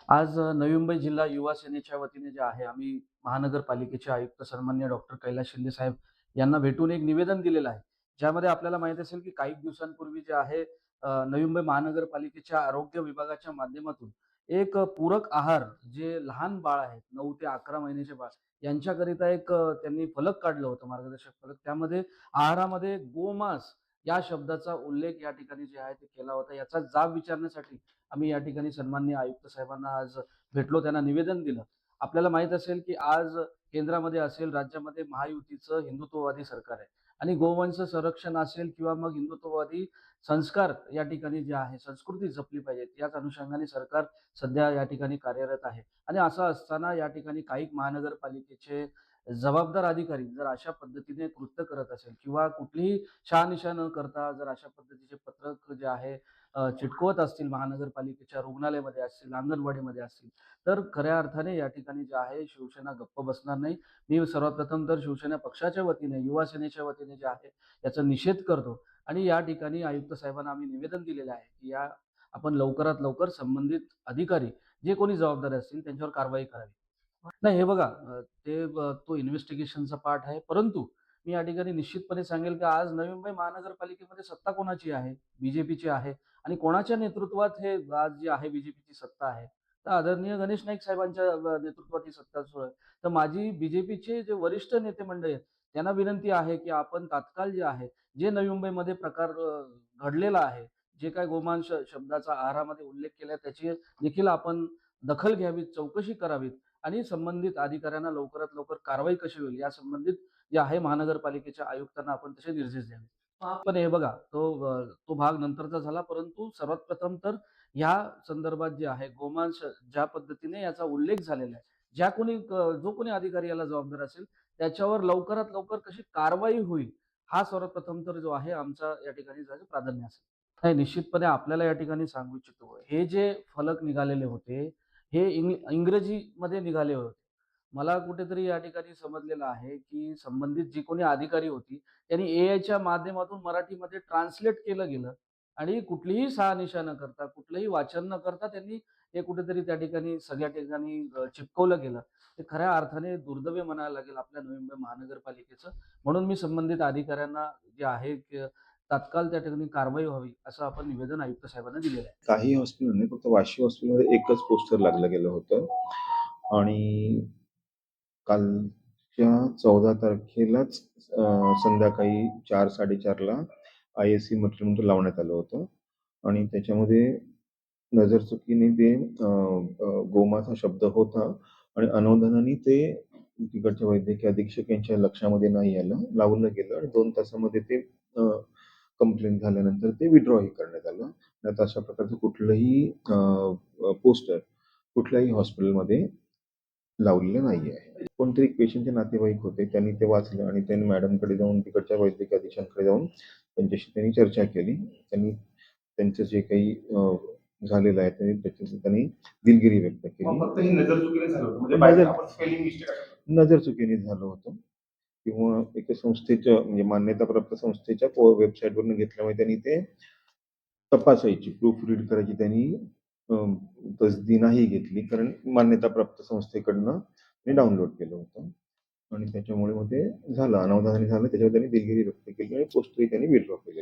आज नवी मुंबई जिल्हा युवा सेनेच्या वतीने जे आहे, आम्ही महानगरपालिकेचे आयुक्त सन्माननीय डॉक्टर कैलास शिंदे साहेब यांना भेटून एक निवेदन दिलेलं आहे. ज्यामध्ये आपल्याला माहीत असेल, की काही दिवसांपूर्वी जे आहे नवी मुंबई महानगरपालिकेच्या आरोग्य विभागाच्या माध्यमातून एक पूरक आहार जे लहान बाळ आहेत 9 ते 11 महिन्याचे बाळ यांच्याकरिता एक त्यांनी फलक काढलं होतं, मार्गदर्शक फलक. त्यामध्ये आहारामध्ये गोमांस या शब्दाचा उल्लेख या ठिकाणी जे आहे ते केला होता. याचा जाब विचारण्यासाठी आम्ही या ठिकाणी सन्माननीय आयुक्त साहेबांना आज भेटलो, त्यांना निवेदन दिलं. आपल्याला माहीत असेल, की आज केंद्रामध्ये असेल, राज्यामध्ये महायुतीचं हिंदुत्ववादी सरकार आहे आणि गोवंश संरक्षण असेल किंवा मग हिंदुत्ववादी संस्कार या ठिकाणी जे आहे, संस्कृती जपली पाहिजे. याच अनुषंगाने सरकार सध्या या ठिकाणी कार्यरत आहे आणि असं असताना या ठिकाणी काही महानगरपालिकेचे जबाबदार अधिकारी जर अशा पद्धतीने कृत्य करत असेल किंवा कुठलीही शहानिशा न करता जर अशा पद्धतीचे पत्रक जे आहे चिटकवत असतील महानगरपालिकेच्या रुग्णालयामध्ये असतील, अंगणवाडीमध्ये असतील, तर खऱ्या अर्थाने या ठिकाणी जे आहे शिवसेना गप्प बसणार नाही. मी सर्वात प्रथम तर शिवसेना पक्षाच्या वतीने, युवा सेनेच्या वतीने जे आहे याचा निषेध करतो आणि या ठिकाणी आयुक्त साहेबांना आम्ही निवेदन दिलेलं आहे, की या आपण लवकरात लवकर संबंधित अधिकारी जे कोणी जबाबदार असतील त्यांच्यावर कारवाई करावी. नाही हे बघा तो इन्व्हेस्टिगेशनचा पार्ट आहे. परंतु मी या ठिकाणी निश्चितपणे सांगेल, की आज नवी मुंबई महानगरपालिकेमध्ये सत्ता कोणाची आहे? बीजेपीची आहे आणि कोणाच्या नेतृत्वात हे आज जी आहे बीजेपीची सत्ता आहे? तर आदरणीय गणेश नाईक साहेबांच्या नेतृत्वात ही सत्ता सुरू आहे. तर माझी बीजेपीचे जे वरिष्ठ नेते मंडळी आहेत, त्यांना विनंती आहे, की आपण तात्काळ जे आहे, जे नवी मुंबईमध्ये प्रकार घडलेला आहे, जे काही गोमांस शब्दाचा आहारामध्ये उल्लेख केला त्याची देखील आपण दखल घ्यावी, चौकशी करावी आणि संबंधित अधिकाऱ्यांना लवकरात लवकर कारवाई कशी होईल या संबंधित जे आहे महानगरपालिकेच्या आयुक्तांना आपण तसे निर्देश द्यावे. पण हे बघा तो भाग नंतरचा झाला, परंतु सर्वात प्रथम तर ह्या संदर्भात जे आहे गोमांस ज्या पद्धतीने याचा उल्लेख झालेला आहे, जो कोणी अधिकारी याला जबाबदार असेल त्याच्यावर लवकरात लवकर कशी कारवाई होईल, हा सर्वात प्रथम तर जो आहे आमचा या ठिकाणी जायचं प्राधान्य असेल. नाही, निश्चितपणे आपल्याला या ठिकाणी सांगू इच्छितो, हे जे फलक निघालेले होते, हे इंग्रजीमध्ये निघाले होते. मला कुठेतरी या ठिकाणी समजलेलं आहे, की संबंधित जी कोणी अधिकारी होती, त्यांनी एआयच्या माध्यमातून मराठीमध्ये ट्रान्सलेट केलं गेलं आणि कुठलीही शहानिशा न करता, कुठलंही वाचन न करता त्यांनी हे कुठेतरी त्या ठिकाणी सगळ्या ठिकाणी चिपकवलं गेलं. ते खऱ्या अर्थाने दुर्दैवी म्हणायला लागेल आपल्या नवी मुंबई महानगरपालिकेचं. म्हणून मी संबंधित अधिकाऱ्यांना जे आहे तात्काळ त्या ठिकाणी कारवाई व्हावी, असं आपण निवेदन आयुक्त साहेबांना दिलेलं आहे. काही हॉस्पिटलमध्ये फक्त वाशी हॉस्पिटलमध्ये एकच पोस्टर लागलं गेलं होतं आणि कालच्या 14 तारखेलाच संध्याकाळी 4:00-4:30ला आय-एस-सी मटेरियल लावण्यात आलं होतं आणि त्याच्यामध्ये नजरचुकीने ते गोमांस हा शब्द होता आणि अनावधानाने ते तिकडच्या वैद्यकीय अधीक्षक यांच्या लक्षामध्ये नाही आलं, लावलं गेलं आणि 2 तासामध्ये ते कंप्लेंट झाल्यानंतर ते विथड्रॉही करण्यात आलं. नाहीतर अशा प्रकारचं कुठलंही पोस्टर कुठल्याही हॉस्पिटलमध्ये लावलेलं नाही आहे. कोणतरी एक पेशंटचे नातेवाईक होते. त्यांनी ते वाचलं आणि त्यांनी मॅडमकडे जाऊन तिकडच्या वैद्यकीय अधीक्षकांकडे जाऊन त्यांच्याशी त्यांनी चर्चा केली. त्यांनी त्यांचं जे काही झालेलं आहे त्याच्याशी त्यांनी दिलगिरी व्यक्त केली. फक्त ही नजरचुकीने झालं होतं. म्हणजे आपण स्पेलिंग मिस्टेक नजरचुकीने झालं होतं किंवा एका संस्थेच्या म्हणजे मान्यताप्राप्त संस्थेच्या वेबसाईटवरून घेतल्यामुळे त्यांनी ते तपासायची, प्रूफ रीड करायची त्यांनी तसदी नाही घेतली कारण मान्यताप्राप्त संस्थेकडनं ते डाउनलोड केलं होतं आणि त्याच्यामुळे मग ते झालं, अनावधानाने झालं. त्याच्यावर त्यांनी दिलगिरी व्यक्त केली आणि पोस्टही त्यांनी विथड्रॉ केली.